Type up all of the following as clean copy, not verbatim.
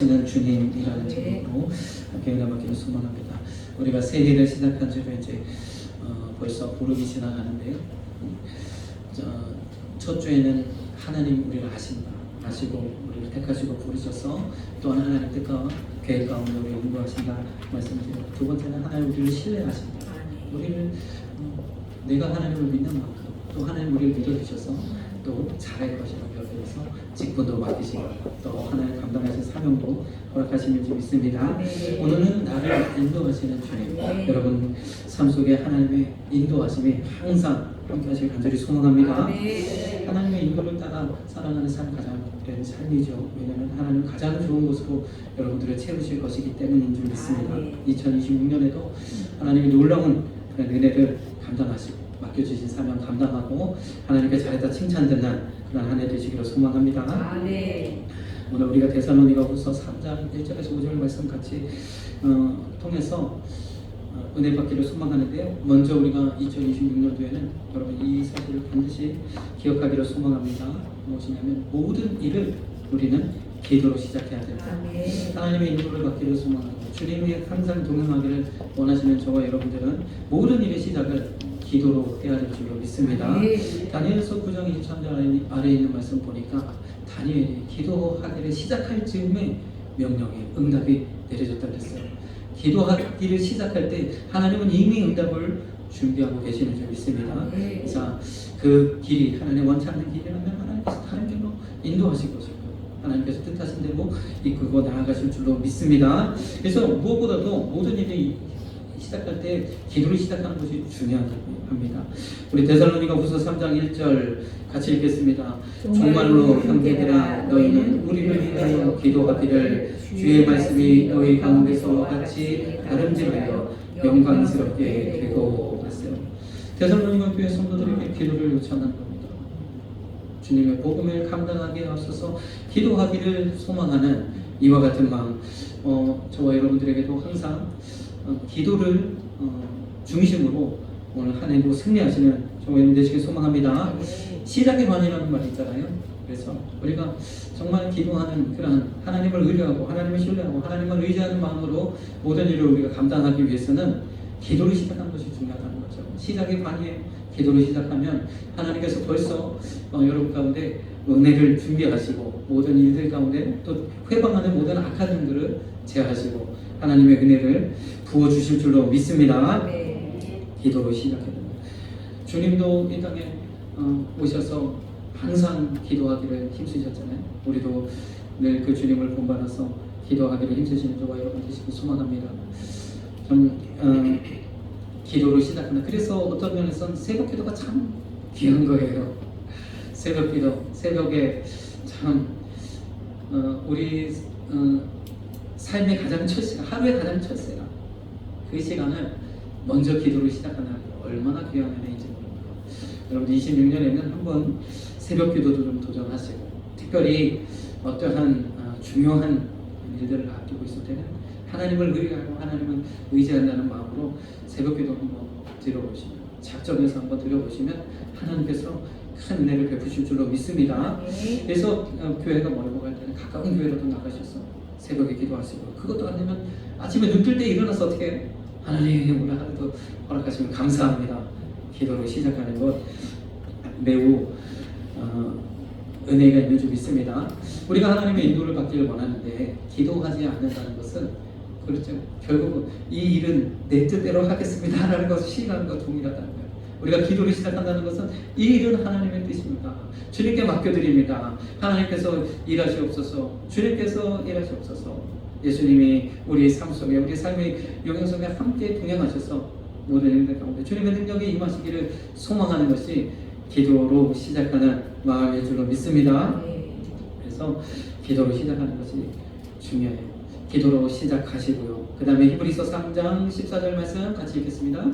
는 주님이라는 제목으로 함께 은혜 받기를 소망합니다. 우리가 새해를 시작한 지로 이제 벌써 보름이 지나가는데요. 첫 주에는 하나님 우리를 아시고 우리를 택하시고 부르셔서 또한 하나님 뜻과 계획 가운데 우리를 인도하신다 말씀드리고, 두 번째는 하나님 우리를 신뢰하신다. 우리를 내가 하나님을 믿는 만큼 또 하나님 우리를 믿어주셔서 또 잘할 것이라고 여겨서 직분도 맡기시고 또 하나님 감당하신 사명도 허락하시는 줄 믿습니다. 오늘은 나를 인도하시는 주님, 여러분 삶 속에 하나님의 인도하심이 항상 함께 하시길 간절히 소망합니다. 하나님의 인도를 따라 살아가는 삶이 가장 복된 삶이죠. 왜냐하면 하나님 가장 좋은 곳으로 여러분들을 채우실 것이기 때문인 줄 믿습니다. 2026년에도 하나님의 놀라운 그런 은혜를 감당하시고 맡겨주신 사명 감당하고 하나님께 잘했다 칭찬듣는 그런 한 해 되시기를 소망합니다. 오늘 우리가 데살로니가후서 3장 1절에서 5절 말씀 같이 통해서 은혜 받기를 소망하는데요. 먼저 우리가 2026년도에는 여러분 이 사실을 반드시 기억하기를 소망합니다. 무엇이냐면 모든 일을 우리는 기도로 시작해야 된다. 하나님의 인도를 받기를 소망하고 주님이 항상 동행하기를 원하시는 저와 여러분들은 모든 일의 시작을 기도로 해야 될 줄로 믿습니다. 다니엘서 9장 23절 아래에 있는 말씀 보니까 다니엘이 기도하기를 시작할 즈음에 명령에 응답이 내려졌다 그랬어요. 기도하기를 시작할 때 하나님은 이미 응답을 준비하고 계시는 줄 믿습니다. 자, 그 길이 하나님 원치 않는 길이라면 하나님께서 다른 길로 인도하실 것이고 하나님께서 뜻하신 대로 이끌고 나아가실 줄로 믿습니다. 그래서 무엇보다도 모든 일이 시작할 때 기도를 시작하는 것이 중요하다고 합니다. 우리 데살로니가후서 3장 1절 같이 읽겠습니다. 정말로 형제들아 너희는 우리를 위하여 기도하기를 주의 말씀이 너희 가운데서 같이 다름질하여 영광스럽게 되고 했어요. 데살로니가 교회 성도들에게 기도를 요청한 겁니다. 주님의 복음을 감당하게 하셔서 기도하기를 소망하는 이와 같은 마음, 저와 여러분들에게도 항상 기도를 중심으로 오늘 한 해도 승리하시는 저와 여러분 되시길 소망합니다. 시작의 반이라는 말이 있잖아요. 그래서 우리가 정말 기도하는 그런 하나님을 의뢰하고 하나님을 신뢰하고 하나님을 의지하는 마음으로 모든 일을 우리가 감당하기 위해서는 기도를 시작하는 것이 중요하다는 거죠. 시작의 반이에요. 기도를 시작하면 하나님께서 벌써 여러분 가운데 은혜를 준비하시고 모든 일들 가운데 또 회방하는 모든 악한 점들을 제하시고 하나님의 은혜를 부어주실 줄로 믿습니다. 기도로 시작합니다. 주님도 이 땅에 오셔서 항상 기도하기를 힘쓰셨잖아요. 우리도 늘 그 주님을 본받아서 기도하기를 힘쓰시는 저와 여러분 되시길 소망합니다. 기도로 시작합니다. 그래서 어떤 면에서는 새벽 기도가 참 귀한 거예요. 새벽 기도, 새벽에 참 우리 삶의 가장 첫 시간, 하루의 가장 첫 시간, 그 시간을 먼저 기도를 시작하는 얼마나 귀한 은혜인지 모릅니다. 여러분 26년에는 한번 새벽 기도도 좀 도전하시고, 특별히 어떠한 중요한 일들을 앞두고 있을 때는 하나님을 의뢰하고 하나님을 의지한다는 마음으로 새벽 기도 한번 드려보시면, 작정해서 한번 드려보시면 하나님께서 큰 은혜를 베푸실 줄로 믿습니다. 그래서 교회가 멀고 갈 때는 가까운 교회로도 나가셔서 새벽에 기도하시고, 그것도 안 되면 아침에 눈 뜰 때 일어나서 어떻게 해요? 하나님 오늘 하루도 허락하시면 감사합니다. 기도를 시작하는 것 매우 은혜가 있는 줄 믿습니다. 우리가 하나님의 인도를 받기를 원하는데 기도하지 않는다는 것은, 그렇죠, 결국은 이 일은 내 뜻대로 하겠습니다 라는 것을 시인하는 것과 동일하다는 거예요. 우리가 기도를 시작한다는 것은 이 일은 하나님의 뜻입니다. 주님께 맡겨드립니다. 하나님께서 일하시옵소서. 주님께서 일하시옵소서. 예수님이 우리 삶 속에, 우리 삶의 영역 속에 함께 동행하셔서 모든 일들 가운데 주님의 능력이 임하시기를 소망하는 것이 기도로 시작하는 마음일 줄로 믿습니다. 그래서 기도로 시작하는 것이 중요해요. 기도로 시작하시고요. 그 다음에 히브리서 3장 14절 말씀 같이 읽겠습니다.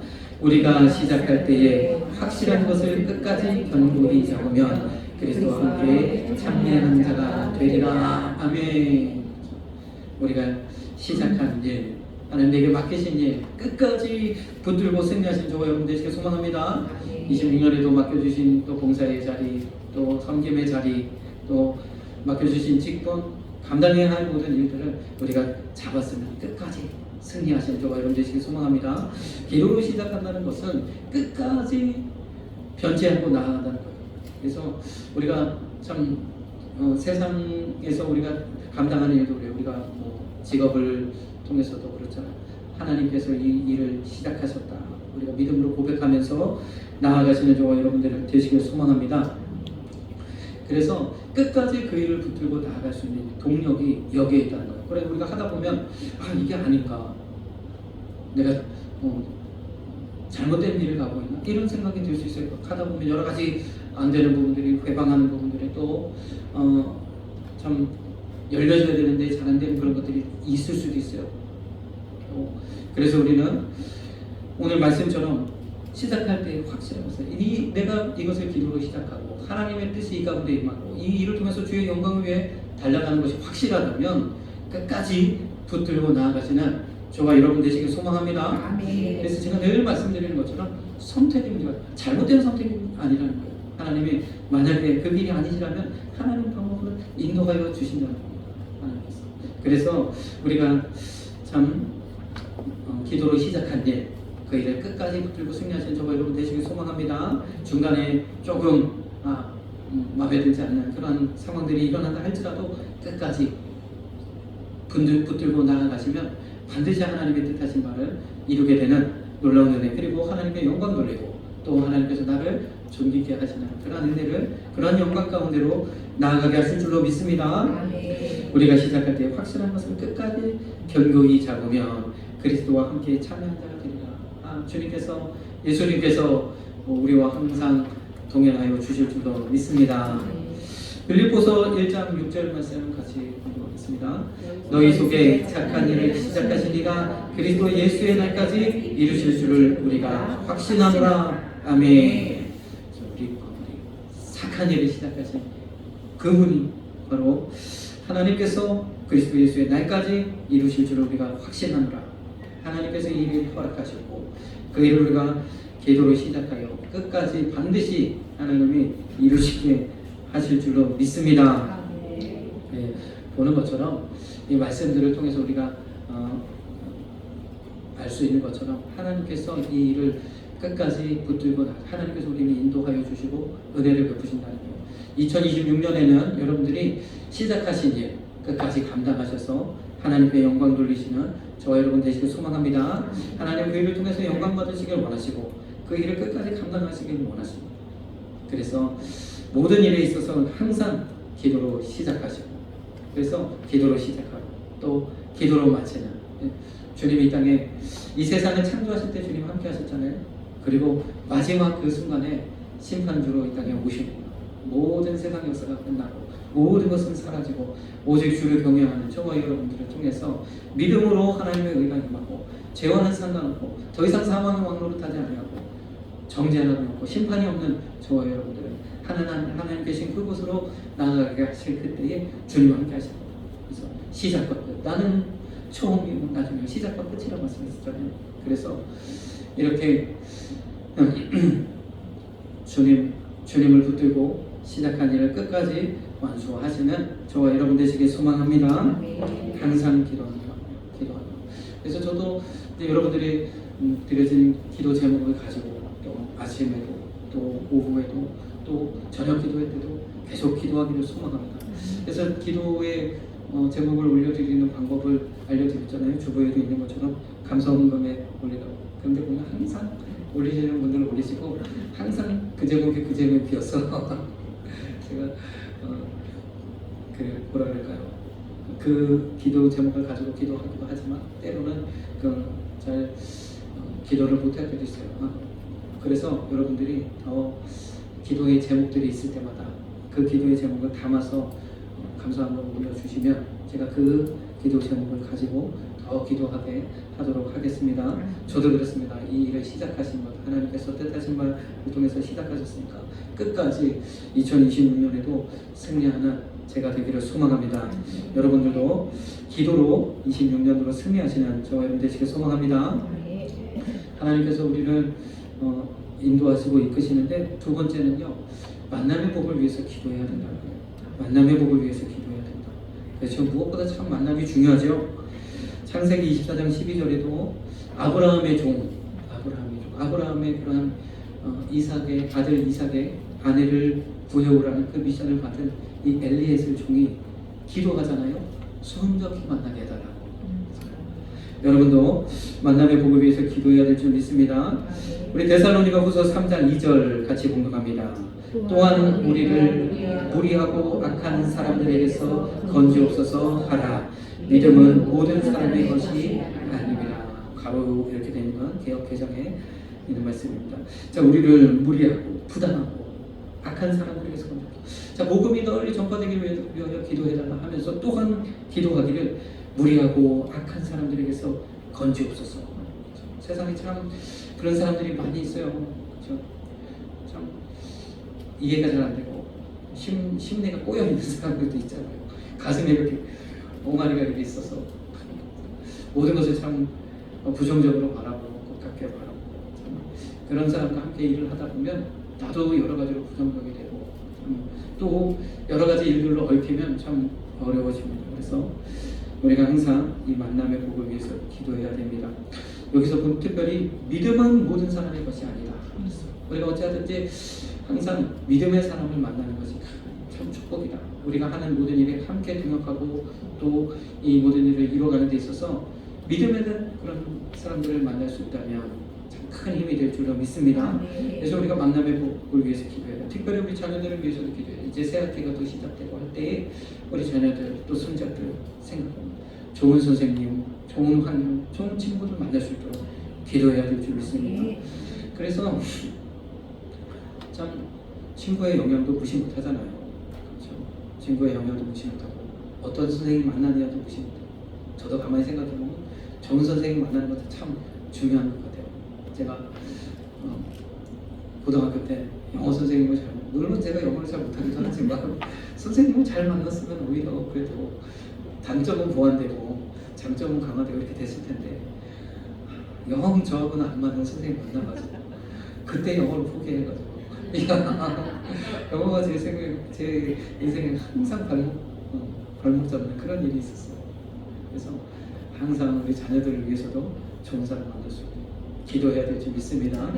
우리가 시작할 때에 확실한 것을 끝까지 견고히 잡으면 그리스도와 함께 참여하는 자가 되리라. 아멘. 우리가 시작한 일, 하나님 내게 맡기신 일 끝까지 붙들고 승리하신 저와 여러분 되시길 소망합니다. 26년에도 맡겨주신 또 봉사의 자리, 또 섬김의 자리, 또 맡겨주신 직분 감당해야 할 모든 일들을 우리가 잡았으면 끝까지 승리하시는 저와 여러분 되시길 소망합니다. 기도로 시작한다는 것은 끝까지 변치 않고 나아간다는 거예요. 그래서 우리가 참 세상에서 우리가 감당하는 일도 그래요. 우리가 뭐 직업을 통해서도 그렇잖아요. 하나님께서 이 일을 시작하셨다. 우리가 믿음으로 고백하면서 나아가시는 저와 여러분들 되시길 소망합니다. 그래서 끝까지 그 일을 붙들고 나아갈 수 있는 동력이 여기에 있다는 거예요. 그래 우리가 하다 보면 이게 아닌가, 내가 잘못된 일을 가고 있나 이런 생각이 들 수 있어요. 하다 보면 여러 가지 안 되는 부분들이, 회방하는 부분들이 또 참 열려져야 되는데 잘 안 되는 그런 것들이 있을 수도 있어요. 그래서 우리는 오늘 말씀처럼 시작할 때 확실한 것을, 내가 이것을 기도로 시작하고 하나님의 뜻이 이 가운데 임하고 이 일을 통해서 주의 영광을 위해 달려가는 것이 확실하다면 끝까지 붙들고 나아가시는 저와 여러분 되시길 소망합니다. 아멘. 그래서 제가 늘 말씀드리는 것처럼 선택이 문제가 잘못된 선택이 아니라는 거예요. 하나님이 만약에 그 길이 아니시라면 하나님 방법을 인도하여 주신다는 겁니다. 하나님께서. 그래서 우리가 참 기도로 시작한 일, 그 일을 끝까지 붙들고 승리하시는 저와 여러분 되시길 소망합니다. 중간에 조금 마음에 들지 않는 그런 상황들이 일어난다 할지라도 끝까지 붙들고 나아가시면 반드시 하나님의 뜻하신 바를 이루게 되는 놀라운 은혜, 그리고 하나님의 영광 돌리고 또 하나님께서 나를 존귀케 하시는 그런 은혜를, 그런 영광 가운데로 나아가게 하실 줄로 믿습니다. 아멘. 우리가 시작할 때 확실한 것을 끝까지 견고히 잡으면 그리스도와 함께 참여한 자가 되리라. 주님께서, 예수님께서 우리와 항상 동행하여 주실 줄로 믿습니다. 빌립보서 1장 6절 말씀 같이 공부하겠습니다. 너희 속에 착한 일을 시작하신 이가 그리스도 예수의 날까지 이루실 줄을 우리가 확신하노라. 아멘. 우리 착한 일을 시작하신 그분이 바로 하나님께서 그리스도 예수의 날까지 이루실 줄을 우리가 확신하노라. 하나님께서 이 일을 허락하셨고 그 일을 우리가 기도로 시작하여 끝까지 반드시 하나님이 이루시게 하실 줄로 믿습니다. 네, 보는 것처럼 이 말씀들을 통해서 우리가 알 수 있는 것처럼 하나님께서 이 일을 끝까지 붙들고 하나님께서 우리를 인도하여 주시고 은혜를 베푸신다는 거예요. 2026년에는 여러분들이 시작하신 일 끝까지 감당하셔서 하나님께 영광 돌리시는 저와 여러분 되시길 소망합니다. 하나님 그 일을 통해서 영광 받으시길 원하시고 그 일을 끝까지 감당하시길 원하십니다. 그래서 모든 일에 있어서 항상 기도로 시작하시고, 그래서 기도로 시작하고 또 기도로 마치는, 주님이 이 땅에 이 세상을 창조하실 때 주님 함께 하셨잖아요. 그리고 마지막 그 순간에 심판주로 이 땅에 오시고 모든 세상 역사가 끝나고 모든 것은 사라지고 오직 주를 경외하는 저와 여러분들을 통해서 믿음으로 하나님의 의가 임하고 죄와는 상관없고 더 이상 사망의 왕노릇 하지 아니하고 정죄하는 없고 심판이 없는 저와 여러분들은 하나님 계신 그곳으로 나아가게 하실 그때에 주님과 함께 하실 겁니다. 그래서 시작과 끝, 나는 처음이고 나중에 시작과 끝이라고 말씀하셨잖아요. 그래서 이렇게 주님을 붙들고 시작한 일을 끝까지 완수하시는 저와 여러분 되시길 소망합니다. 항상 기도합니다. 그래서 저도 여러분들이 드려진 기도 제목을 가지고 또 아침에도 또 오후에도 또 저녁 기도할 때도 계속 기도하기를 소망합니다. 그래서 기도의 제목을 올려드리는 방법을 알려드렸잖아요. 주보에도 있는 것처럼 감사원금에 올리라고. 그런데 보면 항상 올리시는 분들은 올리시고 항상 그 제목이 비어서 제가 그 뭐라 그럴까요? 그 기도 제목을 가지고 기도하기도 하지만 때로는 잘 기도를 못할 때도 있어요. 그래서 여러분들이 기도의 제목들이 있을 때마다 그 기도의 제목을 담아서 감사함으로 올려주시면 제가 그 기도 제목을 가지고 더 기도하게 하도록 하겠습니다. 저도 그렇습니다. 이 일을 시작하신 것, 하나님께서 뜻하신 말을 통해서 시작하셨으니까 끝까지 2026년에도 승리하는 제가 되기를 소망합니다. 여러분들도 기도로 26년으로 승리하시는 저와 여러분 되시길 소망합니다. 하나님께서 우리를 인도하시고 이끄시는데 두 번째는요, 만남의 복을 위해서 기도해야 된다는 거예요. 만남의 복을 위해서 기도해야 된다. 그래서 무엇보다 참 만남이 중요하죠. 창세기 24장 12절에도 아브라함의 그러한 이삭의 아들 이삭의 아내를 구해오라는 그 미션을 받은 이 엘리에셀 종이 기도하잖아요. 성적히 만나게 해달라고. 여러분도 만남의 복을 위해서 기도해야 될 줄 믿습니다. 우리 데살로니가 후서 3장 2절 같이 공독합니다. 또한 우리를 무리하고 악한 사람들에게서 건지옵소서 하라. 믿음은 모든 사람의 것이 아닙니다. 가로 이렇게 되는 건 개역 개정에 있는 말씀입니다. 자, 우리를 무리하고 부당하고 악한 사람들에게서 건져. 자, 복음이 널리 전파되기 위하여 기도해달라 하면서 또한 기도하기를 무리하고 악한 사람들에게서 건지옵소서. 세상에 참 그런 사람들이 많이 있어요. 그렇죠? 참 이해가 잘 안 되고 심내가 꼬여 있는 사람들도 있잖아요. 가슴에 이렇게 옹알이가 이렇게 있어서 모든 것을 참 부정적으로 바라보고 곱게 바라보고 그런 사람과 함께 일을 하다 보면 나도 여러 가지로 부정적이 되고 또 여러 가지 일들로 얽히면 참 어려워집니다. 그래서 우리가 항상 이 만남의 복을 위해서 기도해야 됩니다. 여기서 특별히 믿음은 모든 사람의 것이 아니다. 우리가 어찌하든지 항상 믿음의 사람을 만나는 것이 참 축복이다. 우리가 하는 모든 일에 함께 동역하고 또 이 모든 일을 이루어가는 데 있어서 믿음에 대한 그런 사람들을 만날 수 있다면 참 큰 힘이 될 줄로 믿습니다. 그래서 우리가 만남의 복을 위해서 기도해야 돼요. 특별히 우리 자녀들을 위해서도 기도해야 돼요. 이제 새학기가 또 시작되고 할 때에 우리 자녀들 또 손자들 생각하고 좋은 선생님, 좋은 환경, 좋은 친구들 만날 수 있도록 기도해야 될 줄 믿습니다. 그래서 참 친구의 영향도 무시 못하잖아요. 그렇죠? 친구의 영향도 무시 못하고 어떤 선생님 만나느냐도 무시 못하고 저도 가만히 생각해보면 좋은 선생님 만나는 것도 참 중요한 것 같아요. 제가 고등학교 때 영어 선생님을 물론 제가 영어를 잘 못하기도 하지만 선생님을 잘 만났으면 오히려 그래도 단점은 보완되고 장점은 강화되고 이렇게 됐을 텐데 영 저하고는 안 맞는 선생님 만나가지고 그때 영어를 포기해가지고 영어가 제 인생에 항상 발목 잡는 그런 일이 있었어요. 그래서 항상 우리 자녀들을 위해서도 좋은 사람 만날 수 있게 기도해야 될 줄 믿습니다.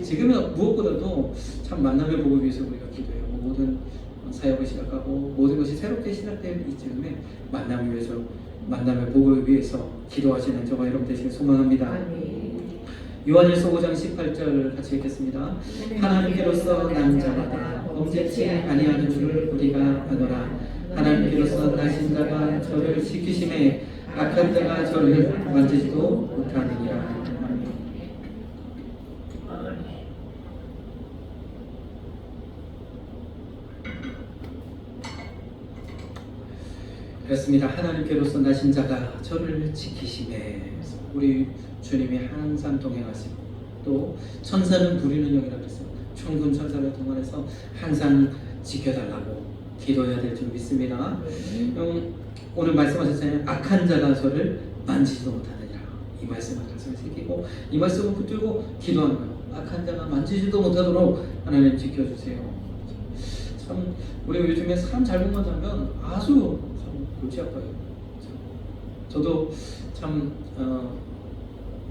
지금은 무엇보다도 참 만남의 복을 위해서 우리가 기도해요. 모든 사역을 시작하고 모든 것이 새롭게 시작될 이쯤에 만남을 위해서 만남의 복을 위해서 기도하시는 저와 여러분 되시길 소망합니다. 요한일서 5장 18절 같이 읽겠습니다. 하나님께로서 난 자마다 범죄치 아니하는 줄을 우리가 아노라. 하나님께로서 나신 자가 저를 지키심에 악한 자가 저를 만지지도 못하느니라. 그렇습니다. 하나님께로서 나신 자가 저를 지키심에 우리 주님이 항상 동행하시고 또 천사는 부리는 영이라고 했어요. 천군 천사를 동원해서 항상 지켜달라고 기도해야 될 줄 믿습니다. 오늘 말씀하셨잖아요. 악한 자가 저를 만지지도 못하느니라. 이 말씀을 가슴에 새기고 이 말씀을 붙들고 기도하는 거예요. 악한 자가 만지지도 못하도록 하나님 지켜주세요. 참 우리가 요즘에 사람 잘못 만나면 아주 골치 아파요. 저도 참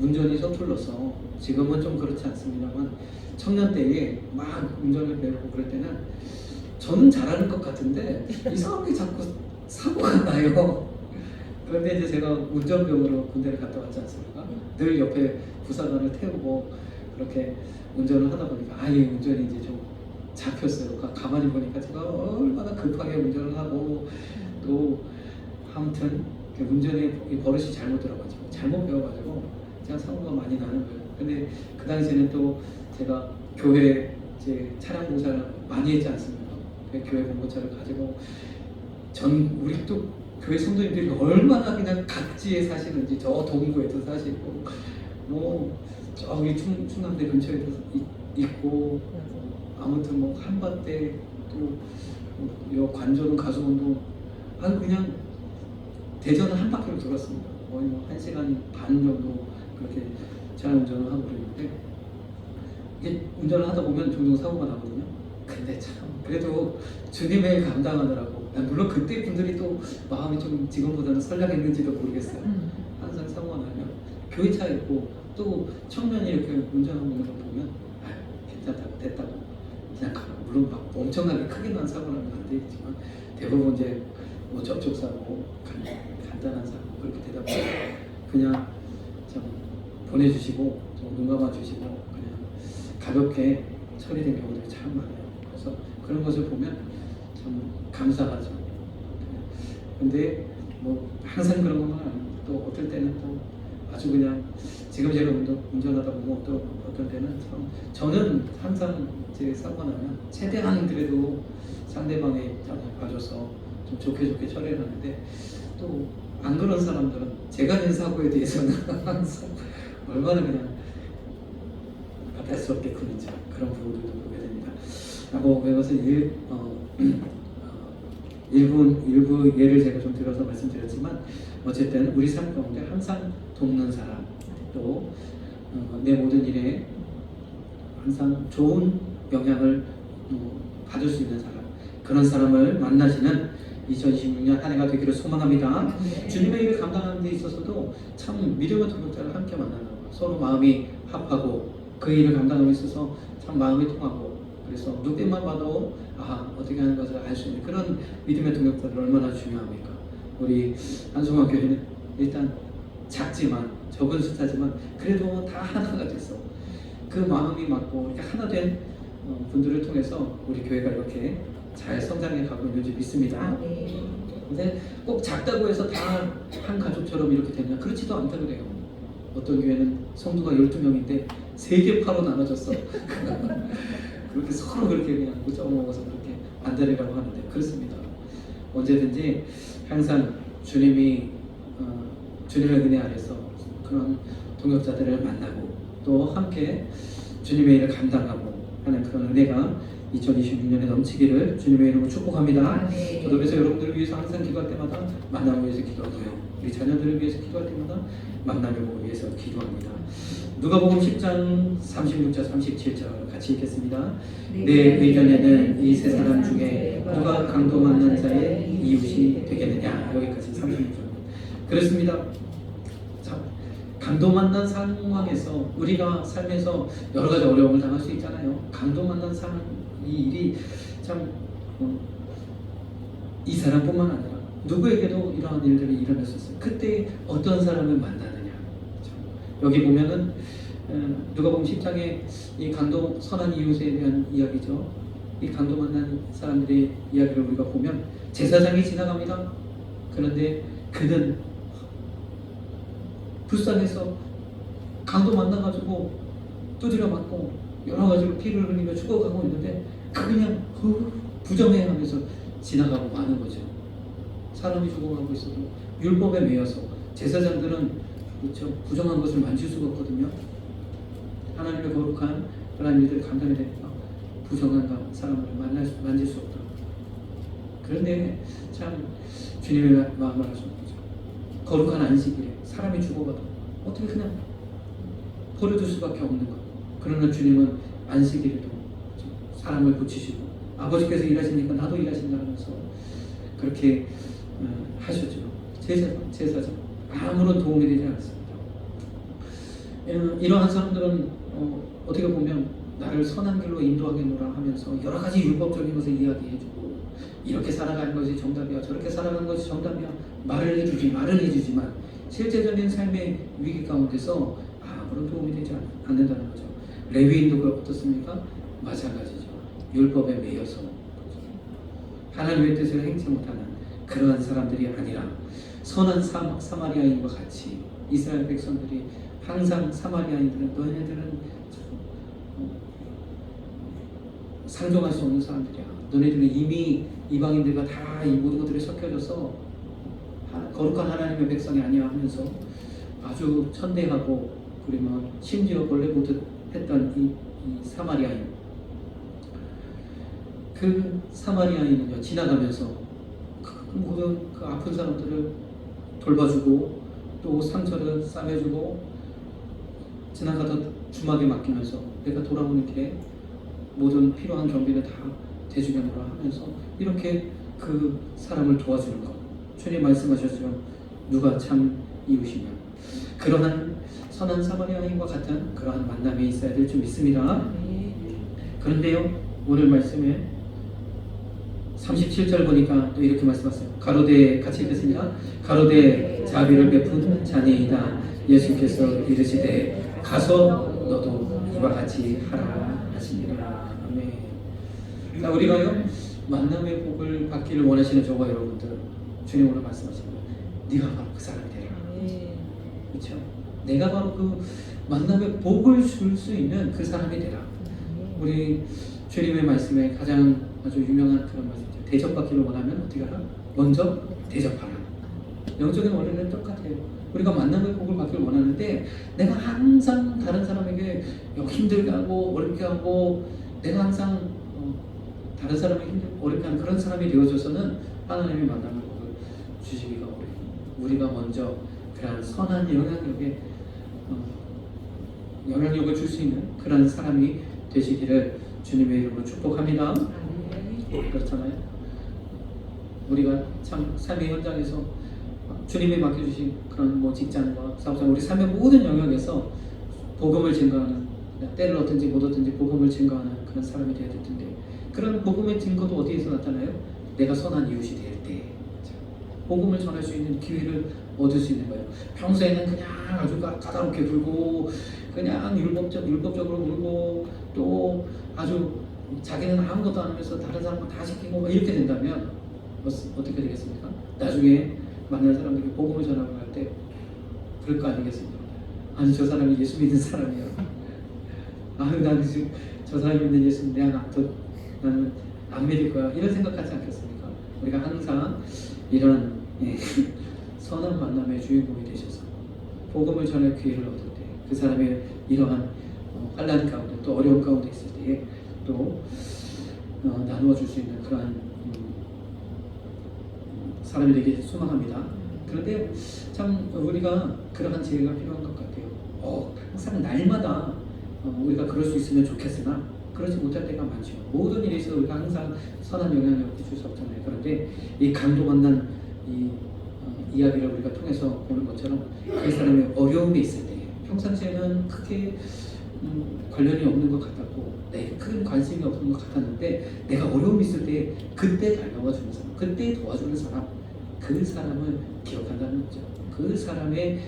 운전이 서툴러서 지금은 좀 그렇지 않습니다만 청년 때에 막 운전을 배우고 그럴 때는 저는 잘하는 것 같은데 이상하게 자꾸 사고가 나요. 그런데 이제 제가 운전병으로 군대를 갔다 왔지 않습니까? 늘 옆에 부사관을 태우고 그렇게 운전을 하다 보니까 이 운전이 이제 좀 잡혔어요. 가만히 보니까 제가 얼마나 급하게 운전을 하고 또 아무튼 운전의 버릇이 잘못 들어가지고 잘못 배워가지고 제가 사고가 많이 나는 거예요. 근데 그 당시에는 또 제가 교회 이제 차량 공사를 많이 했지 않습니까? 교회 공고차를 가지고 우리 또 교회 성도님들이 얼마나 그냥 각지에 사시는지 저 동구에도 사시고 뭐 저기 충남대 근처에도 있고 아무튼 뭐 한밭대 또 관저도 가수원도 그냥 대전은 한 바퀴로 돌았습니다. 거의 뭐 1시간 반 정도 그렇게 차량 운전을 하고 그랬는데 이게 운전을 하다 보면 종종 사고가 나거든요. 근데 참 그래도 주님의 감당하느라고 물론 그때 분들이 또 마음이 좀 지금보다는 선량했는지도 모르겠어요. 항상 사고나면 교회 차 있고 또 청년이 이렇게 운전하고 있는 거 보면 괜찮다고 됐다고 그냥 가. 물론 막 엄청나게 크게 난 사고 나면 안 되겠지만 대부분 이제 뭐 접촉사고 간단한 사고 그렇게 되다 보면 그냥 좀 보내주시고 좀 눈 감아주시고 그냥 가볍게 처리된 경우들이 참 많아요. 그래서 그런 것을 보면 참 감사하죠. 근데 뭐 항상 그런 것만 아니고 또 어떨 때는 또 아주 그냥 지금 제가 운전하다 보면 또 어떨 때는 저는 항상 제 사고 나면 최대한 그래도 상대방의 입장을 봐줘서 좀 좋게 처리를 하는데 또 안 그런 사람들은 제가 낸 사고에 대해서는 항상 얼마나 그냥 할 수 없게 군인지 그런 부분들도 보게 됩니다. 뭐 그것은 일부 예를 제가 좀 들어서 말씀드렸지만 어쨌든 우리 삶 가운데 항상 돕는 사람 또 내 모든 일에 항상 좋은 영향을 받을 수 있는 사람 그런 사람을 만나시는 2026년 한 해가 되기를 소망합니다. 네. 주님의 일을 감당하는 데 있어서도 참 믿음의 동역자를 함께 만나는 것 서로 마음이 합하고 그 일을 감당하고 있어서 참 마음이 통하고 그래서 눈빛만 봐도 어떻게 하는 것을 알 수 있는 그런 믿음의 동역자들 얼마나 중요합니까? 우리 한송화 교회는 일단 작지만 적은 숫자지만 그래도 다 하나가 됐어. 그 마음이 맞고 이렇게 하나 된 분들을 통해서 우리 교회가 이렇게 잘 성장해 가고 있는 줄 믿습니다. 네. 근데 꼭 작다고 해서 다 한 가족처럼 이렇게 되냐? 그렇지도 않다 그래요. 어떤 교회는 성도가 12명인데 3개 파로 나눠졌어. 그렇게 서로 그렇게 그냥 묻어먹어서 그렇게 안달이라고 하는데 그렇습니다. 언제든지 항상 주님의 은혜 아래서 그런 동역자들을 만나고 또 함께 주님의 일을 감당하고 하는 그런 은혜가 2026년에 넘치기를 주님의 이름으로 축복합니다. 네. 저도 그래서 여러분들을 위해서 항상 기도할 때마다 만남을 위해서 기도하고요. 우리 자녀들을 위해서 기도할 때마다 만남을 보기 위해서 기도합니다. 누가복음 10장 36절 37절 같이 읽겠습니다. 내 의견에는 이 세 사람 중에 누가 강도 맞는 자의 이웃이 되겠느냐. 여기까지 36절. 그렇습니다. 자, 강도 만난 상황에서 우리가 삶에서 여러 가지 어려움을 당할 수 있잖아요. 강도 만난 상황 이 일이 참 이 사람뿐만 아니라 누구에게도 이러한 일들이 일어날 수 있어요. 그때 어떤 사람을 만나느냐. 여기 보면은 누가복음 10장에 이 강도 선한 이웃에 대한 이야기죠. 이 강도 만난 사람들의 이야기를 우리가 보면 제사장이 지나갑니다. 그런데 그는 불쌍해서 강도 만나가지고 두드려 맞고 여러 가지로 피를 흘리며 죽어가고 있는데 그냥 부정해하면서 지나가고 마는 거죠. 사람이 죽어가고 있어도 율법에 매여서 제사장들은 그렇죠. 부정한 것을 만질 수가 없거든요. 하나님의 거룩한 그런 일들을 감당해야 되니까 부정한 사람을 만질 수 없다. 그런데 참 주님의 마음을 알 수 없죠. 거룩한 안식일에 사람이 죽어가도 어떻게 그냥 버려둘 수밖에 없는 것. 그러나 주님은 안식일에도 사람을 고치시고 아버지께서 일하시니까 나도 일하신다면서 그렇게 하셨죠. 제사장 아무런 도움이 되지 않습니다. 이러한 사람들은 어떻게 보면 나를 선한 길로 인도하겠노라 하면서 여러 가지 율법적인 것을 이야기해주고 이렇게 살아가는 것이 정답이야 저렇게 살아가는 것이 정답이야 말은 해주지만 실제적인 삶의 위기 가운데서 아무런 도움이 되지 않는다는 거죠. 레위인도 어떻습니까? 마찬가지죠. 율법에 매여서 하나님의 뜻을 행치 못하는 그러한 사람들이 아니라 선한 사마리아인과 같이 이스라엘 백성들이 항상 사마리아인들은 너네들은 상종할 수 없는 사람들이야. 너네들은 이미 이방인들과 다 이 모든 것들이 섞여져서 거룩한 하나님의 백성이 아니야 하면서 아주 천대하고 그리고 심지어 벌레 보듯 했던 이 사마리아인 그 사마리아인은요 지나가면서 모든 그 아픈 사람들을 돌봐주고 또 상처를 싸매주고 지나가던 주막에 맡기면서 내가 돌아오는 길에 모든 필요한 경비를 다 대주겠노라 하면서 이렇게 그 사람을 도와주는 것. 주님 말씀하셨죠. 누가 참 이웃이냐. 그러한 선한 사마리아인과 같은 그러한 만남이 있어야 될 줄 믿습니다. 그런데요, 오늘 말씀에 37절 보니까 또 이렇게 말씀하세요. 가로되 같이 읽겠습니다. 가로되 자비를 베푼 자니이다. 예수께서 이르시되 가서 너도 이와 같이 하라 하시니라. 아멘. 자, 우리가요 만남의 복을 받기를 원하시는 저와 여러분들, 주님 오늘 말씀하십니다. 네가 바로 그 사람이 되라. 그렇죠? 내가 바로 그 만남의 복을 줄 수 있는 그 사람이 되라. 우리 주님의 말씀에 가장 아주 유명한 그런 말씀이죠. 대접받기를 원하면 어떻게 하라? 먼저 대접하라. 영적인 원리는 똑같아요. 우리가 만남의 복을 받기를 원하는데 내가 항상 다른 사람에게 힘들게 하고 어렵게 하고 내가 항상 다른 사람을 어렵게 하는 그런 사람이 되어져서는 하나님의 만남의 복을 주시기가 어려워요. 우리가 먼저 그러한 선한 영향력을 줄 수 있는 그런 사람이 되시기를 주님의 이름으로 축복합니다. 그렇잖아요. 우리가 참 삶의 현장에서 주님이 맡겨주신 그런 직장과 사업장, 우리 삶의 모든 영역에서 복음을 증거하는, 때를 얻든지 못 얻든지 복음을 증거하는 그런 사람이 되어야 될 텐데, 그런 복음의 증거도 어디에서 나타나요? 내가 선한 이웃이 될 때 복음을 전할 수 있는 기회를 얻을 수 있는 거예요. 평소에는 그냥 아주 까다롭게 굴고 그냥 율법적으로 굴고 또 아주 자기는 아무것도 안 하면서 다른 사람과 다 시키고 이렇게 된다면 어떻게 되겠습니까? 나중에 만날 사람들이 복음을 전하고 할 때 그럴 거 아니겠습니까? 아니 저 사람이 예수 믿는 사람이야. 아유 나는 지금 저 사람이 믿는 예수는 나는 안 믿을 거야. 이런 생각하지 않겠습니까? 우리가 항상 이런 선한 만남의 주인공이 되셔서 복음을 전할 기회를 얻을 때 그 사람의 이러한 환난 가운데 또 어려운 가운데 있을 때에 또 나누어 줄 수 있는 그러한 사람이 되길 소망합니다. 그런데 참 우리가 그러한 지혜가 필요한 것 같아요. 항상 날마다 우리가 그럴 수 있으면 좋겠으나 그렇지 못할 때가 많죠. 모든 일에 있어서 우리가 항상 선한 영향력을 줄 수 없잖아요. 그런데 이 강도 만난 이 이야기를 우리가 통해서 보는 것처럼 그 사람의 어려움이 있을 때 평상시에는 크게 관련이 없는 것 같았고 큰 관심이 없는 것 같았는데 내가 어려움이 있을 때 그때 달려와 주는 사람, 그때 도와주는 사람, 그 사람을 기억한다는 거죠. 그 사람의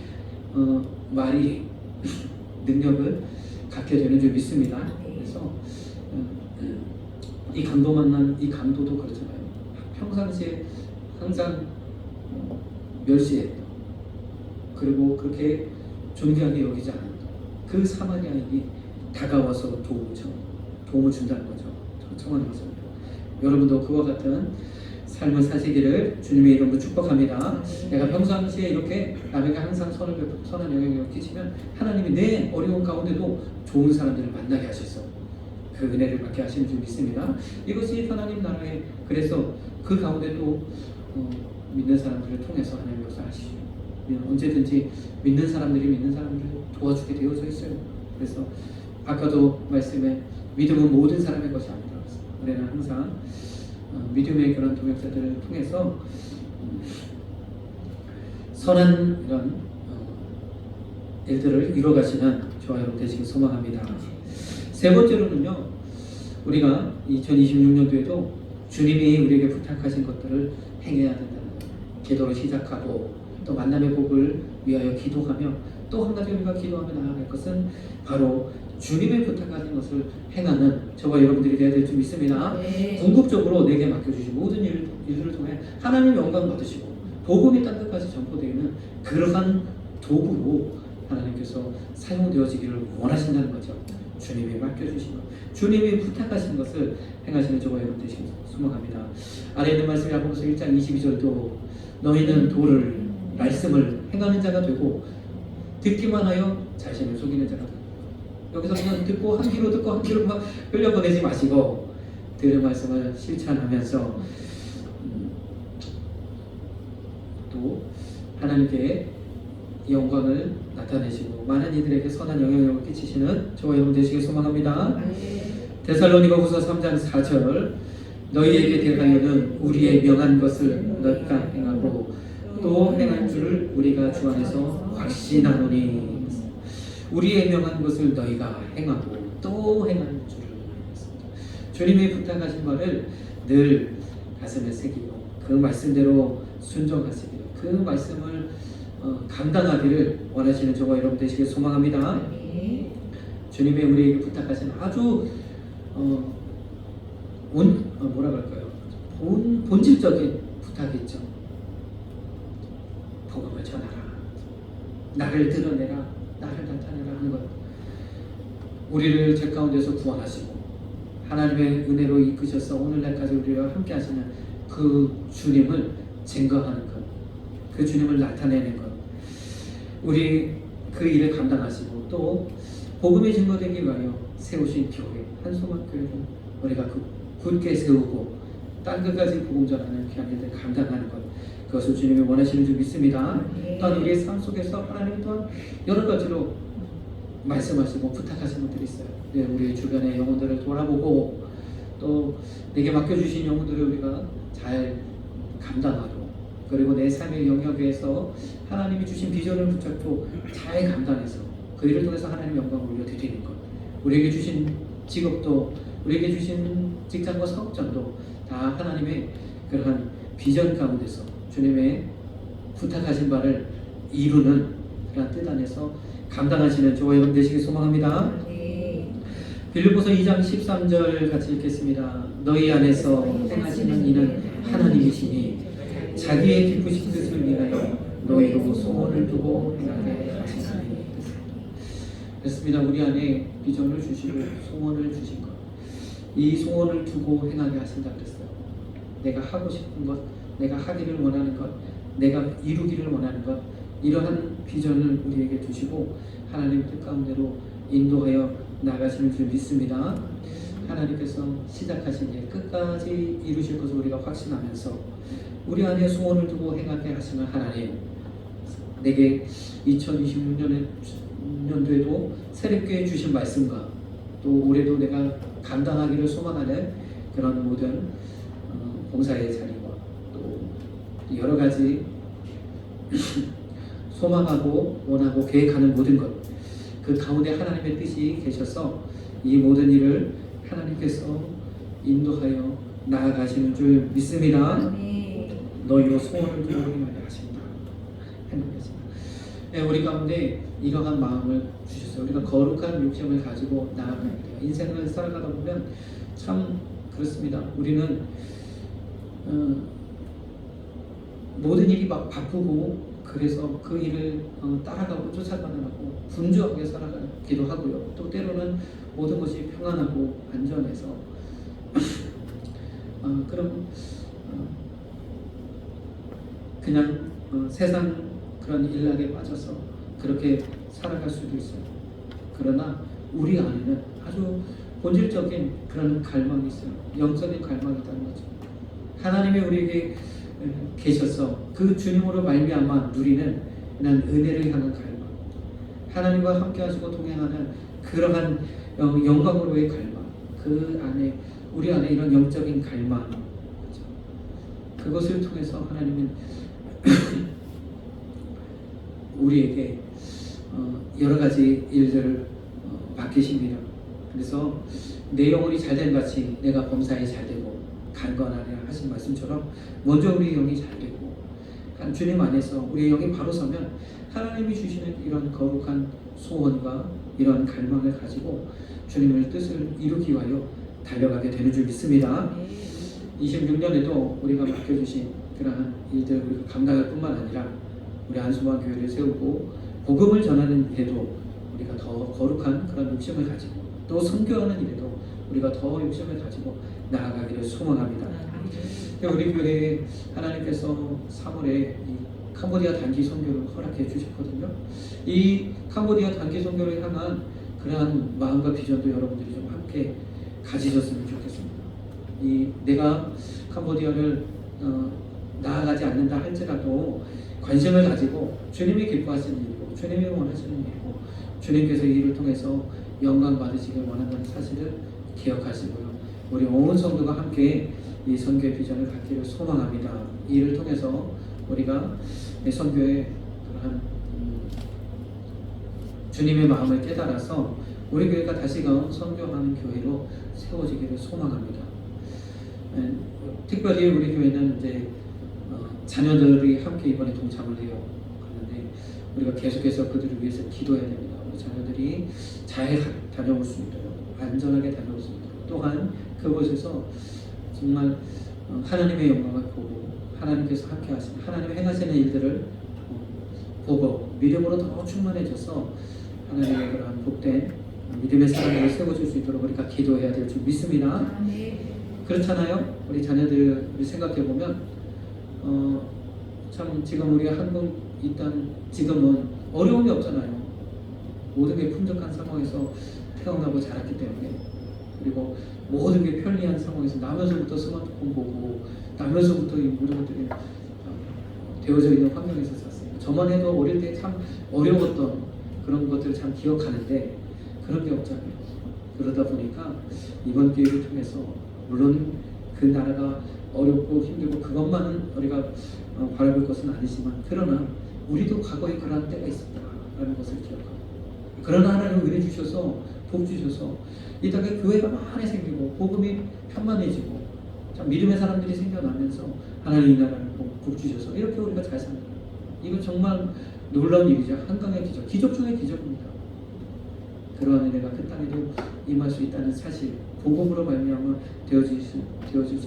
말이 능력을 갖게 되는 줄 믿습니다. 그래서 이 강도 만난 이 강도도 그렇잖아요. 평상시에 항상 멸시했다. 그리고 그렇게 존귀하게 여기지 않았다. 그 사마리아인이 다가와서 도움을 준다는 거죠. 청하는 것입니다. 여러분도 그와 같은 삶을 사시기를 주님의 이름으로 축복합니다. 내가 평상시에 이렇게 남에게 항상 선한 영향력을 끼치면 하나님이 내 어려운 가운데도 좋은 사람들을 만나게 하셔서 그 은혜를 받게 하시는 줄 믿습니다. 이것이 하나님 나라에, 그래서 그 가운데도 믿는 사람들을 통해서 하나님 역사하시죠. 언제든지 믿는 사람들을 도와주게 되어져 있어요. 그래서 아까도 말씀에 믿음은 모든 사람의 것이 아니다. 우리는 항상 믿음의 그런 동역자들을 통해서 선한 이런 일들을 이루어가시는 저와 여러분 되시길 소망합니다. 세 번째로는요, 우리가 2026년도에도 주님이 우리에게 부탁하신 것들을 행해야 된다는 거예요. 기도를 시작하고 또 만남의 복을 위하여 기도하며 또 한 가지 우리가 기도하며 나아갈 것은 바로 주님의 부탁하신 것을 행하는 저와 여러분들이 되어야 될 줄 믿습니다. 궁극적으로 내게 맡겨주신 모든 일들을 통해 하나님 영광 받으시고 복음이 땅 끝까지 전포되는 그러한 도구로 하나님께서 사용되어지기를 원하신다는 거죠. 주님이 맡겨주신 것, 주님이 부탁하신 것을 행하시는 저와 여러분 되시길 소망합니다. 아래 있는 말씀 야고보서 1장 22절도 너희는 도를 말씀을 행하는 자가 되고 듣기만 하여 자신을 속이는 자가 되고, 여기서 그냥 듣고 한 귀로 막 흘려보내지 마시고 들은 말씀을 실천하면서 또 하나님께 영광을 나타내시고 많은 이들에게 선한 영향력을 끼치시는 저와 여러분 되시길 소망합니다. 데살로니가후서 3장 4절 너희에게 대하여는 우리의 명한 것을 너희가 행하고 또 행할 줄을 우리가 주 안에서 확신하노니. 우리의 명한 것을 너희가 행하고 또 행할 줄을. 주님이 부탁하신 말을 늘 가슴에 새기고 그 말씀대로 순종하시기를, 그 말씀을 감당하기를 원하시는 저와 여러분 되시길 소망합니다. 주님의 우리에게 부탁하신 아주 뭐라 그럴까요? 본질적인 부탁이 있죠. 복음을 전하라, 나를 드러내라, 나를 나타내라 하는 것. 우리를 죄 가운데서 구원하시고 하나님의 은혜로 이끄셔서 오늘날까지 우리와 함께 하시는 그 주님을 증거하는 것, 그 주님을 나타내는 것, 우리 그 일을 감당하시고 또 복음의 증거되기 위하여 세우신 교회, 한소만교회를 우리가 굳게 세우고 땅 끝까지 복음 전하는 귀한 일을 감당하는 것, 그것을 주님이 원하시는 줄 믿습니다. 또한 우리의 삶 속에서 하나님 또한 여러 가지로 말씀하시고 부탁하시는 것들이 있어요. 네, 우리 주변의 영혼들을 돌아보고 또 내게 맡겨주신 영혼들을 우리가 잘 감당하고, 그리고 내 삶의 영역에서 하나님이 주신 비전을 붙잡고 잘 감당해서 그 일을 통해서 하나님의 영광을 올려드리는 것, 우리에게 주신 직업도, 우리에게 주신 직장과 사업장도 다 하나님의 그러한 비전 가운데서 주님의 부탁하신 바를 이루는 그런 뜻 안에서 감당하시는 저와 여러분 되시길 소망합니다. 빌립보서 2장 13절 같이 읽겠습니다. 너희 안에서 행하시는 이는 하나님이시니 자기의 기쁘신 뜻을 위하여 너희로 소원을 두고 행하게 하시나니. 그렇습니다. 우리 안에 비전을 주시고 소원을 주신 것, 이 소원을 두고 행하게 하신다 그랬어요. 내가 하고 싶은 것, 내가 하기를 원하는 것, 내가 이루기를 원하는 것, 이러한 비전을 우리에게 주시고 하나님 뜻 가운데로 인도하여 나가시는 줄 믿습니다. 하나님께서 시작하신 일 끝까지 이루실 것을 우리가 확신하면서 우리 안에 소원을 두고 행하게 하시는 하나님, 내게 2026년도에도 새롭게 주신 말씀과 또 올해도 내가 감당하기를 소망하는 그런 모든 봉사의 자리와 또 여러 가지 소망하고 원하고 계획하는 모든 것, 그 가운데 하나님의 뜻이 계셔서 이 모든 일을 하나님께서 인도하여 나아가시는 줄 믿습니다. 너희로 소원을 두고 행하게 하신다. 네, 우리 가운데 이러한 마음을 주셨어요. 우리가 거룩한 욕심을 가지고 나아가야 돼요. 인생을 살아가다 보면 참 그렇습니다. 우리는 모든 일이 막 바쁘고 그래서 그 일을 따라가고 쫓아가느라고 분주하게 살아가기도 하고요. 또 때로는 모든 것이 평안하고 안전해서 그럼 그냥 세상 그런 일락에 빠져서 그렇게 살아갈 수도 있어요. 그러나 우리 안에는 아주 본질적인 그런 갈망이 있어요. 영적인 갈망이 있다는 거죠. 하나님이 우리에게 계셔서 그 주님으로 말미암아 누리는 이런 은혜를 향한 갈망, 하나님과 함께 하시고 동행하는 그러한 영광으로의 갈망, 그 안에 우리 안에 이런 영적인 갈망, 그것을 통해서 하나님은 우리에게 여러 가지 일들을 맡기십니다. 그래서 내 영혼이 잘된 같이 내가 범사에 잘되고 강건하려 하신 말씀처럼 먼저 우리 영이 잘되고 주님 안에서 우리 영이 바로 서면 하나님이 주시는 이런 거룩한 소원과 이런 갈망을 가지고 주님의 뜻을 이루기 위하여 달려가게 되는 줄 믿습니다. 26년에도 우리가 맡겨주신 그러한 일들을 우리가 감당할 뿐만 아니라 우리 안수만 교회를 세우고 복음을 전하는 일에도 우리가 더 거룩한 그런 욕심을 가지고 또 선교하는 일에도 우리가 더 욕심을 가지고 나아가기를 소망합니다. 우리 교회에 하나님께서 3월에 이 캄보디아 단기 선교를 허락해 주셨거든요. 이 캄보디아 단기 선교를 향한 그러한 마음과 비전도 여러분들이 좀 함께 가지셨으면 좋겠습니다. 내가 캄보디아를 나아가지 않는다 할지라도 관심을 가지고 주님이 기뻐하시는 일이고 주님이 원하시는 일이고 주님께서 이 일을 통해서 영광 받으시길 원한다는 사실을 기억하시고요. 우리 온 성도가 함께 이 선교의 비전을 갖기를 소망합니다. 이 일을 통해서 우리가 선교의 그러한 주님의 마음을 깨달아서 우리 교회가 다시금 선교하는 교회로 세워지기를 소망합니다. 특별히 우리 교회는 이제 자녀들이 함께 이번에 동참을 해요. 그런데 우리가 계속해서 그들을 위해서 기도해야 됩니다. 우리 자녀들이 잘 다녀올 수 있도록, 안전하게 다녀올 수 있도록, 또한 그곳에서 정말 하나님의 영광을 보고 하나님께서 함께 하시는, 하나님 행하시는 일들을 보고 믿음으로 더 충만해져서 하나님의 그런 복된 믿음의 사람들을 세워줄 수 있도록 우리가 기도해야 될 줄 믿습니다. 그렇잖아요. 우리 자녀들 생각해보면 참 지금 우리가 한국 일단 지금은 어려움이 없잖아요. 모든 게 풍족한 상황에서 태어나고 자랐기 때문에, 그리고 모든 게 편리한 상황에서 나면서부터 스마트폰 보고 나면서부터 이 모든 것들이 되어져 있는 환경에서 샀어요. 저만 해도 어릴 때 참 어려웠던 그런 것들을 참 기억하는데 그런 게 없잖아요. 그러다 보니까 이번 기회를 통해서 물론 그 나라가 어렵고 힘들고 그것만은 우리가 바라볼 것은 아니지만, 그러나 우리도 과거에 그러한 때가 있었다라는 것을 기억하고, 그러나 하나님은 은혜 주셔서 복 주셔서 이 땅에 교회가 많이 생기고 복음이 편만해지고 참 믿음의 사람들이 생겨나면서 하나님 이 나라를 복 주셔서 이렇게 우리가 잘 삽니다. 이건 정말 놀라운 일이죠. 한강의 기적, 기적 중의 기적입니다. 그러한 은혜가 그 땅에도 임할 수 있다는 사실, 복음으로 말미암아 되어질 수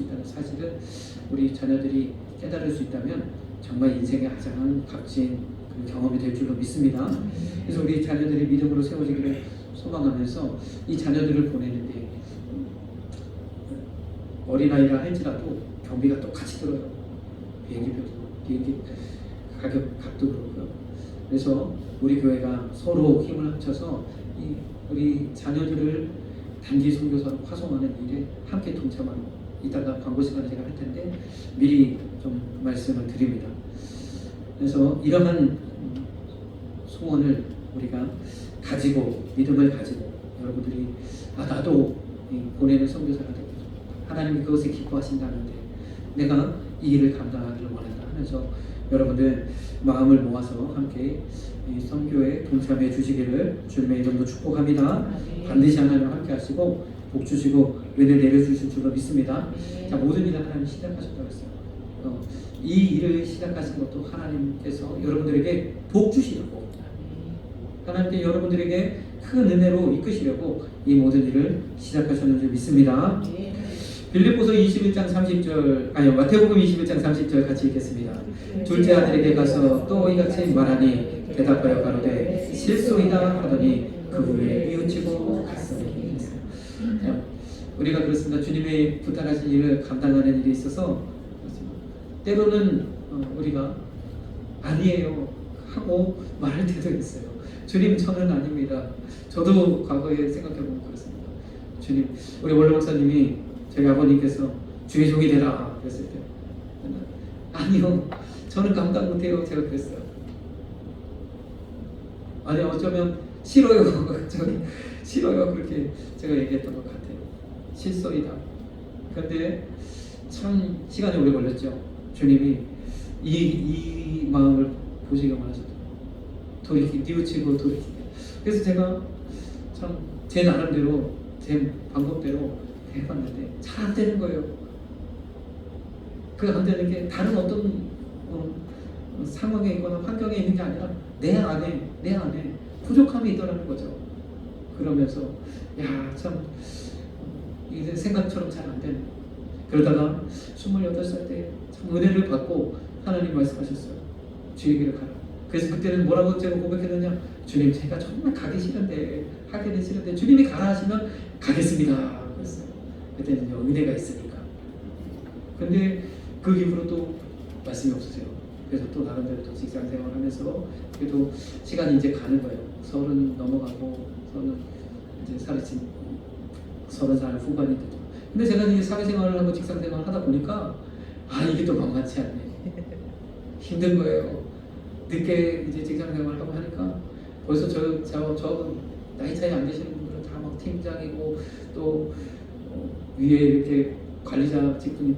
있다는 사실을 우리 자녀들이 깨달을 수 있다면 정말 인생의 가장 값진 경험이 될 줄로 믿습니다. 그래서 우리 자녀들이 믿음으로 세워지기를 소망하면서 이 자녀들을 보내는데 어린아이라 할지라도 경비가 똑같이 들어요. 비행기 값도 그렇고요. 그래서 우리 교회가 서로 힘을 합쳐서 우리 자녀들을 단기 선교사로 파송하는 일에 함께 동참하는, 이따가 광고 시간에 제가 할 텐데 미리 좀 말씀을 드립니다. 그래서 이러한 소원을 우리가 가지고, 믿음을 가지고 여러분들이 나도 보내는 선교사가 되고 하나님이 그것을 기뻐하신다는데 내가 이 일을 감당하기를 원한다 하면서 여러분들 마음을 모아서 함께 이 선교에 동참해 주시기를 주님의 이름으로 축복합니다. 반드시 하나님 함께 하시고 복 주시고 은혜 내려주실 줄로 믿습니다. 자, 모든 일을 하나님 시작하셨다고 했어요. 이 일을 시작하신 것도 하나님께서 여러분들에게 복 주시려고, 하나님께 여러분들에게 큰 은혜로 이끄시려고 이 모든 일을 시작하셨는 줄 믿습니다. 빌립보서 21장 30절, 마태복음 21장 30절 같이 읽겠습니다. 둘째 아들에게 가서 또 이같이 말하니 대답하여 가로되 실소이다 하더니 그 후에 뉘우치고 갔으니. 우리가 그렇습니다. 주님의 부탁하신 일을 감당하는 일에 있어서 때로는 우리가 아니에요 하고 말할 때도 있어요. 주님, 저는 아닙니다. 저도 과거에 생각해보면 그렇습니다. 주님, 우리 원로 목사님이 저희 아버님께서 주의 종이 되라 그랬을 때 아니요, 저는 감당 못해요. 제가 그랬어요. 아니, 어쩌면 싫어요. 저는 싫어요. 그렇게 제가 얘기했던 것 같아요. 실소이다. 그런데 참 시간이 오래 걸렸죠. 주님이 이 마음을 보시기만 하셨죠. 뉘우치고 돌이키고. 그래서 제가 참 제 나름대로 제 방법대로 해봤는데 잘 안 되는 거예요. 그 안 되는 게 다른 어떤 상황에 있거나 환경에 있는 게 아니라 내 안에 부족함이 있더라는 거죠. 그러면서 참 이게 생각처럼 잘 안 되는. 그러다가 28살 때 참 은혜를 받고 하나님 말씀하셨어요. 주의 길을 가라. 그래서 그때는 뭐라고 제가 고백했느냐, 주님, 제가 정말 가기 싫은데, 하기는 싫은데 주님이 가라 하시면 가겠습니다 그랬어요. 그때는요, 은혜가 있으니까. 근데 그 이후로 또 말씀이 없으세요. 그래서 또 나름대로 또 직장 생활하면서 그래도 시간이 이제 가는 거예요. 30 넘어가고 이제 30살 후반이 되죠. 근데 제가 이제 사회생활을 하고 직장 생활을 하다 보니까 이게 또 만만치 않네. 힘든 거예요. 늦게 이제 직장 생활을 하고 하니까 벌써 저 나이 차이 안 되시는 분들은 다 막 팀장이고 또 위에 이렇게 관리자 직분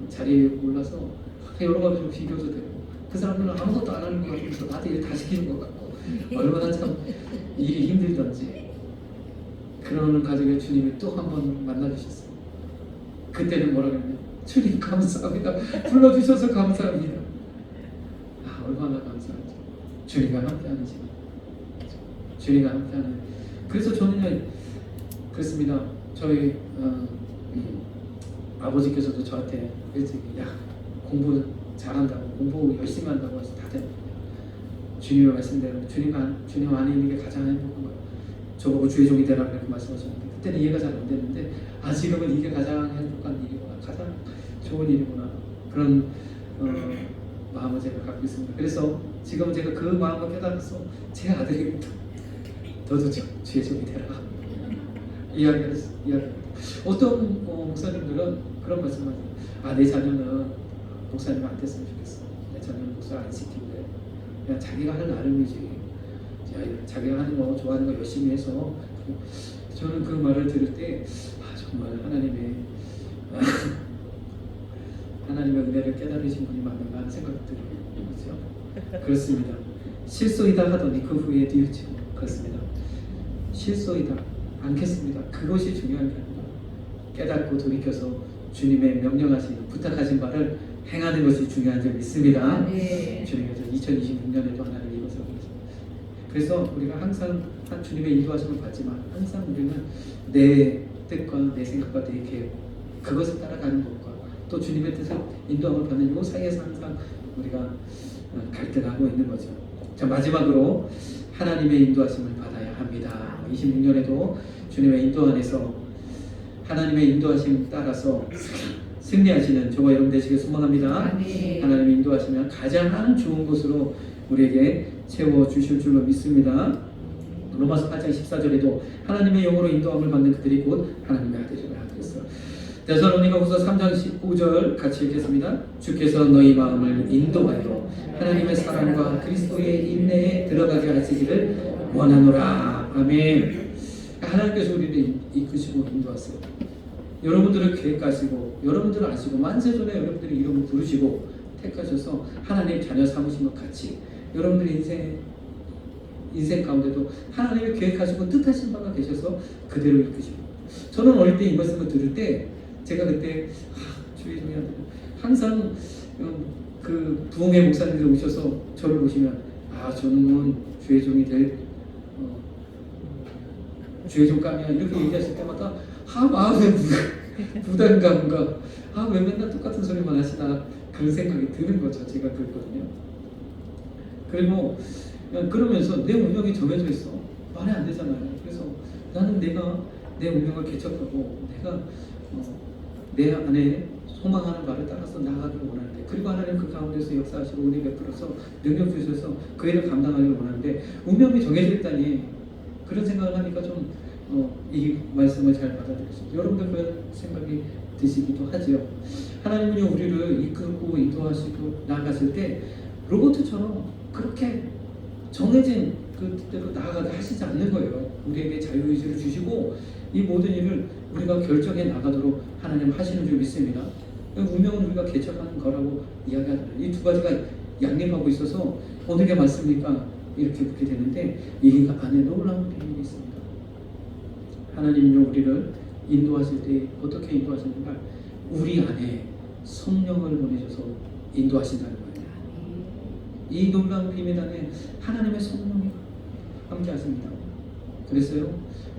자리에 올라서 여러 가지로 비교도 되고 그 사람들은 아무것도 안 하는 것 같으면서 나한테 일 다 시키는 것 같고 얼마나 참 일이 힘들던지 그러는 가정에 주님이 또 한 번 만나주셨어요. 그때는 뭐라 그랬냐? 주님 감사합니다. 불러주셔서 감사합니다. 아, 얼마나 감사하죠. 주님과 함께하는 시간. 주님과 함께하는. 그래서 저는 그렇습니다. 저희 아버지께서도 저한테 일찍 야 공부 잘한다고 공부 열심히 한다고 해서 다들 주님의 말씀대로 주님 안에 있는 게 가장 행복한 거예요. 저보고 주의 종이 되라 그렇게 말씀하셨는데 그때는 이해가 잘 안 됐는데 지금은 이게 가장 행복한 일이구나, 가장 좋은 일이구나 그런 마음을 제가 갖고 있습니다. 그래서 지금 제가 그 마음을 깨달아서 제 아들입니다. 너도 주의 종이 되라 이야기합니다. 어떤 목사님들은 그런 말씀하세요. 내 자녀는 목사님 안 됐으면 좋겠어. 내 자녀는 목사 안 시키는데 그냥 자기가 하는 나름이지. 자기가 하는 거 좋아하는 거 열심히 해서. 저는 그 말을 들을 때 정말 하나님의 은혜를 깨달으신 분이 맞는가 하는 생각이 들어요. 그렇습니다. 실소이다 하더니 그 후에 뉘우치고 그렇습니다. 실소이다 않겠습니다. 그것이 중요한 게 아니라 깨닫고 돌이켜서 주님의 명령하신 부탁하신 바를 행하는 것이 중요한 점 있습니다. 주님께서 2026년에도 하나님 이것을 그래서 우리가 항상 주님의 인도하심을 받지만 항상 우리는 내 뜻과 내 생각과 내 계획 그것을 따라가는 것과 또 주님의 뜻을 인도함을 받는 이 사이에서 항상 우리가 갈등하고 있는 거죠. 자, 마지막으로 하나님의 인도하심을 받아야 합니다. 26년에도 주님의 인도 안에서 하나님의 인도하심 따라서 승리하시는 저와 여러분 되시길 소망합니다. 하나님의 인도하시면 가장 좋은 곳으로 우리에게 채워주실 줄로 믿습니다. 로마서 8장 14절에도 하나님의 영으로 인도함을 받는 그들이 곧 하나님의 아들이라 하셨어요. 데살로니가후서 3장 19절 같이 읽겠습니다. 주께서 너희 마음을 인도하여 하나님의 사랑과 그리스도의 인내에 들어가게 하시기를 원하노라. 아멘. 하나님께서 우리를 이끄시고 인도하세요. 여러분들을 계획하시고 여러분들을 아시고 만세전에 여러분들의 이름을 부르시고 택하셔서 하나님의 자녀 삼으신 것 같이 여러분들의 인생 가운데도 하나님의 계획하시고 뜻하신 바가 계셔서 그대로 이끄시고 저는 어릴 때 이 말씀을 들을 때 제가 그때 주의 종이한테 항상 그 부흥회 목사님들 오셔서 저를 보시면 저는 주의 종이 될 주의 종감이야 이렇게 얘기하실 때마다 마음의 부담감과 왜 맨날 똑같은 소리만 하시나 그런 생각이 드는 거죠. 제가 그랬거든요. 그리고 그러면서 내 운명이 정해져 있어. 말이 안 되잖아요. 그래서 나는 내가 내 운명을 개척하고 내가 내 안에 소망하는 바를 따라서 나아가길 원하는데 그리고 하나님 그 가운데서 역사하시고 은혜 베풀어서 능력 주셔서 그 일을 감당하길 원하는데 운명이 정해져 있다니 그런 생각을 하니까 좀 이 말씀을 잘 받아들였습니다. 여러분들 그런 생각이 드시기도 하지요. 하나님은요 우리를 이끌고 인도하시고 나아가실 때 로봇처럼 그렇게 정해진 그 뜻대로 나아가게 하시지 않는 거예요. 우리에게 자유의지를 주시고 이 모든 일을 우리가 결정해 나가도록 하나님 하시는 줄 믿습니다. 운명은 우리가 개척하는 거라고 이야기하잖아요. 이 두 가지가 양립하고 있어서 어느 게 맞습니까? 이렇게 묻게 되는데 이 안에 놀라운 비밀이 있습니다. 하나님은요 우리를 인도하실 때 어떻게 인도하시는가? 우리 안에 성령을 보내셔서 인도하신다는 거예요. 이 놀라운 비밀 안에 하나님의 성령이 함께 하십니다. 그래서요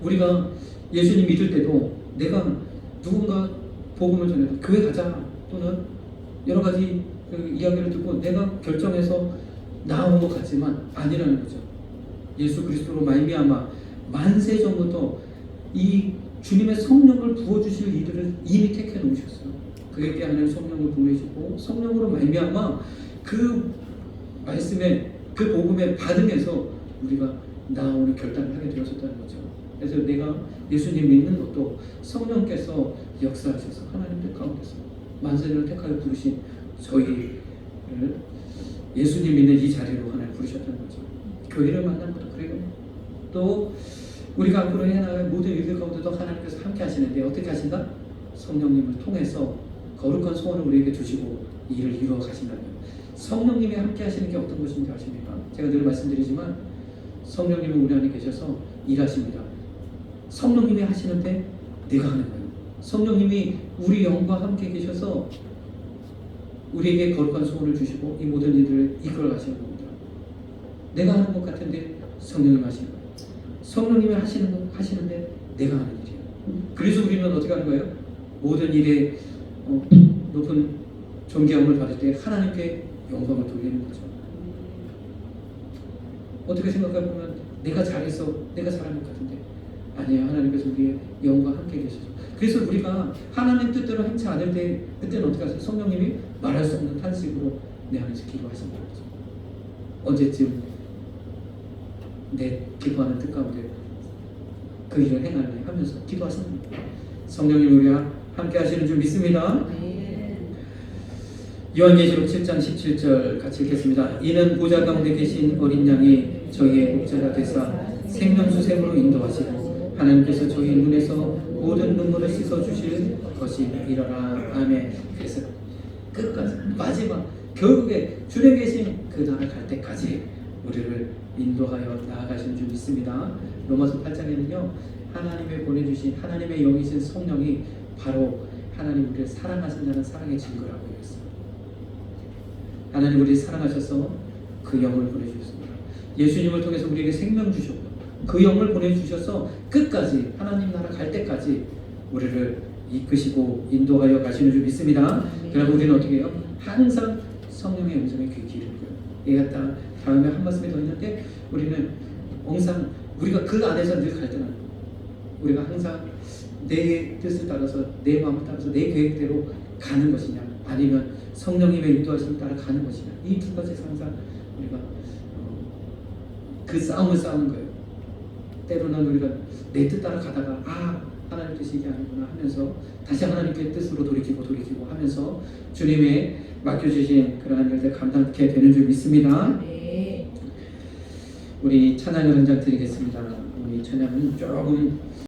우리가 예수님 믿을 때도 내가 누군가 복음을 전해서 교회 가자 또는 여러 가지 그 이야기를 듣고 내가 결정해서 나온 것 같지만 아니라는 거죠. 예수 그리스도로 말미암아 만세 전부터 이 주님의 성령을 부어주실 이들을 이미 택해 놓으셨어요. 그에게 하나님 성령을 보내시고 성령으로 말미암아 그 말씀에 그 복음에 반응해서 우리가 나오는 결단을 하게 되었었다는 거죠. 그래서 내가 예수님 믿는 것도 성령께서 역사하셔서 하나님들 가운데서 만세를 택하여 부르신 저희를 예수님 믿는 이 자리로 하나님 부르셨다는 거죠. 교회를 만난 것도 그래요. 또 우리가 앞으로 해나갈 모든 일들 가운데도 하나님께서 함께 하시는데 어떻게 하신다? 성령님을 통해서 거룩한 소원을 우리에게 주시고 이 일을 이루어 가신다면 성령님이 함께 하시는 게 어떤 것인지 아십니까? 제가 늘 말씀드리지만 성령님은 우리 안에 계셔서 일하십니다. 성령님이 하시는데 내가 하는 거예요. 성령님이 우리 영과 함께 계셔서 우리에게 거룩한 소원을 주시고 이 모든 일들을 이끌어 가시는 겁니다. 내가 하는 것 같은데 성령님 하시는 거예요. 성령님이 하시는데 내가 하는 일이에요. 그래서 우리는 어떻게 하는 거예요? 모든 일에 높은 존귀함을 받을 때 하나님께 영광을 돌리는 거죠. 어떻게 생각해 보면 내가 잘해서 내가 잘한 것 같은데 아니에요. 하나님께서 우리의 영과 함께 계시죠. 그래서 우리가 하나님 뜻대로 행치 않을 때 그때는 어떻게 하세요? 성령님이 말할 수 없는 탄식으로 내 안에서 기도하신다는 거죠. 언제쯤 내 기도하는 뜻 가운데 그 일을 행하려 하면서 기도하시는 거예요. 성령님 우리와 함께 하시는 줄 믿습니다. 요한계시록 7장 17절 같이 읽겠습니다. 이는 보좌 가운데 계신 어린 양이 저희의 목자가 되사 생명수샘으로 인도하시고 하나님께서 저희 눈에서 모든 눈물을 씻어주실 것이니라. 아멘. 그래서 끝까지 마지막 결국에 주님 계신 그 나라 갈 때까지 우리를 인도하여 나아가시는 줄 믿습니다. 로마서 8장에는요 하나님의 보내주신 하나님의 영이신 성령이 바로 하나님 우리를 사랑하신다는 사랑의 증거라고 했어요. 하나님 우리를 사랑하셔서 그 영을 보내주셨습니다. 예수님을 통해서 우리에게 생명 주셨고 그 영을 보내주셔서 끝까지 하나님 나라 갈 때까지 우리를 이끄시고 인도하여 가시는 줄 믿습니다. 그러면 우리는 어떻게 해요? 항상 성령의 음성에 귀 기울여요. 얘가 딱 다음에 한 말씀이 더 있는데 우리는 항상 우리가 그 안에서 늘 갈등하는 거예요. 우리가 항상 내 뜻을 따라서 내 마음을 따라서 내 계획대로 가는 것이냐 아니면 성령님의 인도하심을 따라 가는 것이냐 이 두 가지에서 항상 우리가 그 싸움을 싸우는 거예요. 때로는 우리가 내 뜻 따라 가다가 하나님 뜻이 이게 아니구나 하면서 다시 하나님께 뜻으로 돌이키고 하면서 주님의 맡겨주신 그러한 일들 감당하게 되는 줄 믿습니다. 우리 찬양을 한 장 드리겠습니다. 우리 찬양은 조금